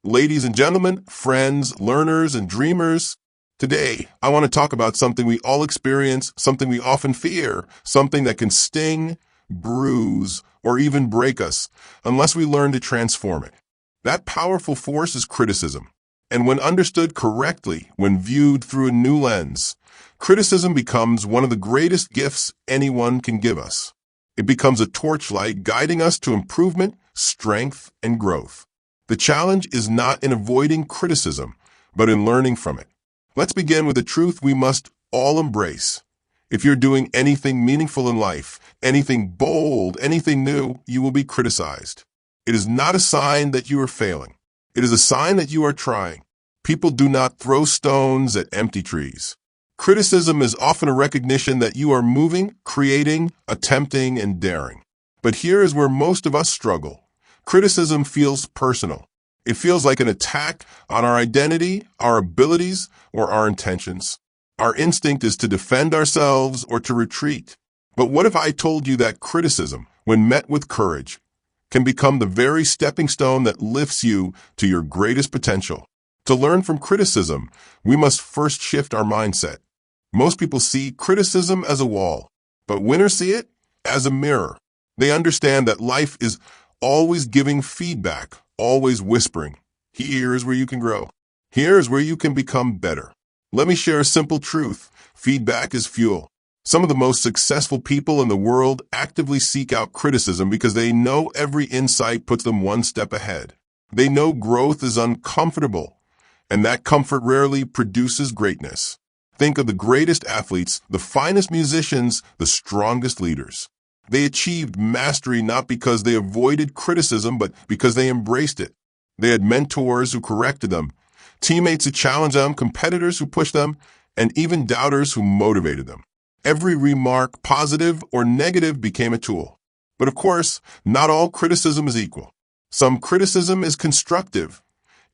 Ladies and gentlemen, friends, learners, and dreamers, today I want to talk about something we all experience, something we often fear, something that can sting, bruise, or even break us unless we learn to transform it. That powerful force is criticism. And when understood correctly, when viewed through a new lens, criticism becomes one of the greatest gifts anyone can give us. It becomes a torchlight guiding us to improvement, strength, and growth. The challenge is not in avoiding criticism, but in learning from it. Let's begin with a truth we must all embrace. If you're doing anything meaningful in life, anything bold, anything new, you will be criticized. It is not a sign that you are failing. It is a sign that you are trying. People do not throw stones at empty trees. Criticism is often a recognition that you are moving, creating, attempting, and daring. But here is where most of us struggle. Criticism feels personal. It feels like an attack on our identity, our abilities, or our intentions. Our instinct is to defend ourselves or to retreat. But what if I told you that criticism, when met with courage, can become the very stepping stone that lifts you to your greatest potential? To learn from criticism, we must first shift our mindset. Most people see criticism as a wall, but winners see it as a mirror. They understand that life is always giving feedback, always whispering. Here's where you can grow. Here's where you can become better. Let me share a simple truth. Feedback is fuel. Some of the most successful people in the world actively seek out criticism because they know every insight puts them one step ahead. They know growth is uncomfortable, and that comfort rarely produces greatness. Think of the greatest athletes, the finest musicians, the strongest leaders. They achieved mastery not because they avoided criticism, but because they embraced it. They had mentors who corrected them, teammates who challenged them, competitors who pushed them, and even doubters who motivated them. Every remark, positive or negative, became a tool. But of course, not all criticism is equal. Some criticism is constructive,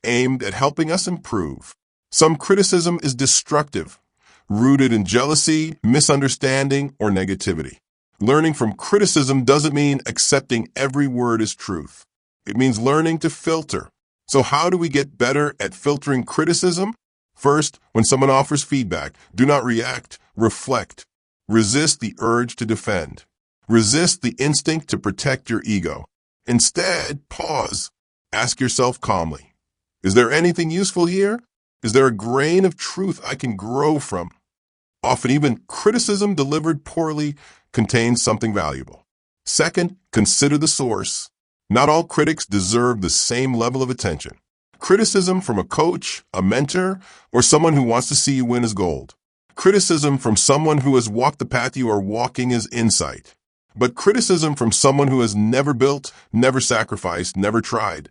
aimed at helping us improve. Some criticism is destructive, rooted in jealousy, misunderstanding, or negativity. Learning from criticism doesn't mean accepting every word as truth. It means learning to filter. So how do we get better at filtering criticism? First, when someone offers feedback, do not react, reflect. Resist the urge to defend. Resist the instinct to protect your ego. Instead, pause. Ask yourself calmly, is there anything useful here? Is there a grain of truth I can grow from? Often even criticism delivered poorly contains something valuable. Second, consider the source. Not all critics deserve the same level of attention. Criticism from a coach, a mentor, or someone who wants to see you win is gold. Criticism from someone who has walked the path you are walking is insight. But criticism from someone who has never built, never sacrificed, never tried,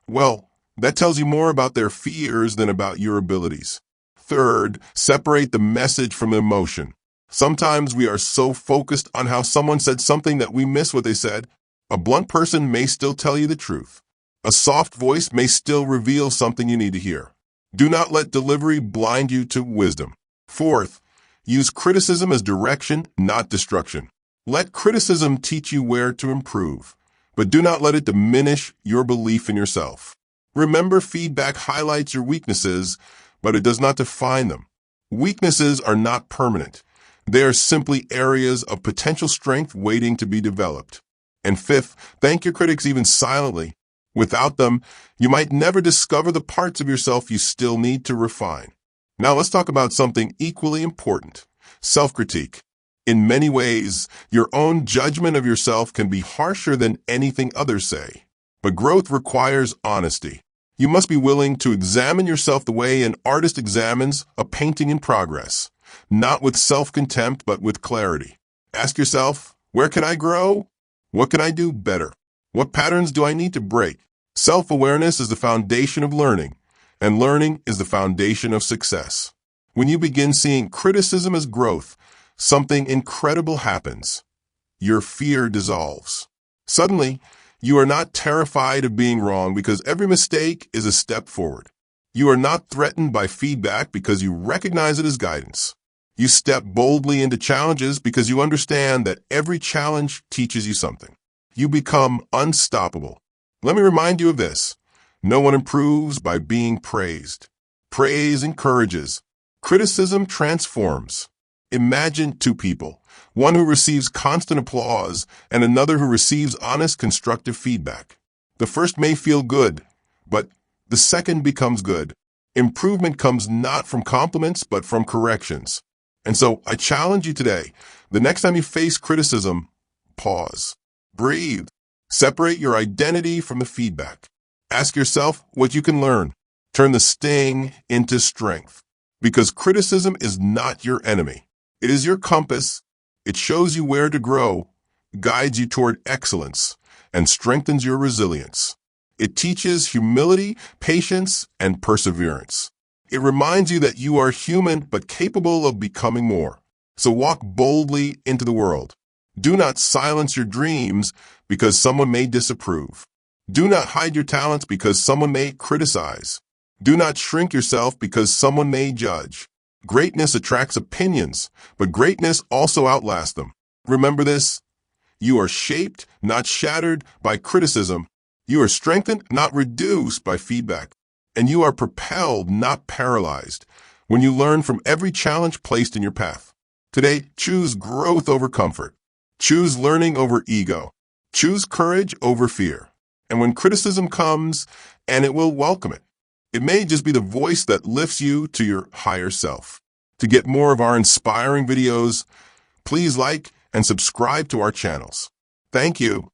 well, that tells you more about their fears than about your abilities. Third, separate the message from the emotion. Sometimes we are so focused on how someone said something that we miss what they said. A blunt person may still tell you the truth. A soft voice may still reveal something you need to hear. Do not let delivery blind you to wisdom. Fourth, use criticism as direction, not destruction. Let criticism teach you where to improve, but do not let it diminish your belief in yourself. Remember, feedback highlights your weaknesses, but it does not define them. Weaknesses are not permanent. They are simply areas of potential strength waiting to be developed. And fifth, thank your critics even silently. Without them, you might never discover the parts of yourself you still need to refine. Now let's talk about something equally important, self-critique. In many ways, your own judgment of yourself can be harsher than anything others say. But growth requires honesty. You must be willing to examine yourself the way an artist examines a painting in progress, not with self-contempt, but with clarity. Ask yourself, where can I grow? What can I do better? What patterns do I need to break? Self-awareness is the foundation of learning, and learning is the foundation of success. When you begin seeing criticism as growth, something incredible happens. Your fear dissolves. Suddenly, you are not terrified of being wrong because every mistake is a step forward. You are not threatened by feedback because you recognize it as guidance. You step boldly into challenges because you understand that every challenge teaches you something. You become unstoppable. Let me remind you of this. No one improves by being praised. Praise encourages. Criticism transforms. Imagine two people, one who receives constant applause and another who receives honest, constructive feedback. The first may feel good, but the second becomes good. Improvement comes not from compliments, but from corrections. And so I challenge you today, the next time you face criticism, pause, breathe, separate your identity from the feedback. Ask yourself what you can learn. Turn the sting into strength. Because criticism is not your enemy. It is your compass. It shows you where to grow, guides you toward excellence, and strengthens your resilience. It teaches humility, patience, and perseverance. It reminds you that you are human but capable of becoming more. So walk boldly into the world. Do not silence your dreams because someone may disapprove. Do not hide your talents because someone may criticize. Do not shrink yourself because someone may judge. Greatness attracts opinions, but greatness also outlasts them. Remember this: you are shaped, not shattered, by criticism. You are strengthened, not reduced, by feedback. And you are propelled, not paralyzed, when you learn from every challenge placed in your path. Today, choose growth over comfort. Choose learning over ego. Choose courage over fear. And when criticism comes, and it will welcome it, it may just be the voice that lifts you to your higher self. To get more of our inspiring videos, please like and subscribe to our channels. Thank you.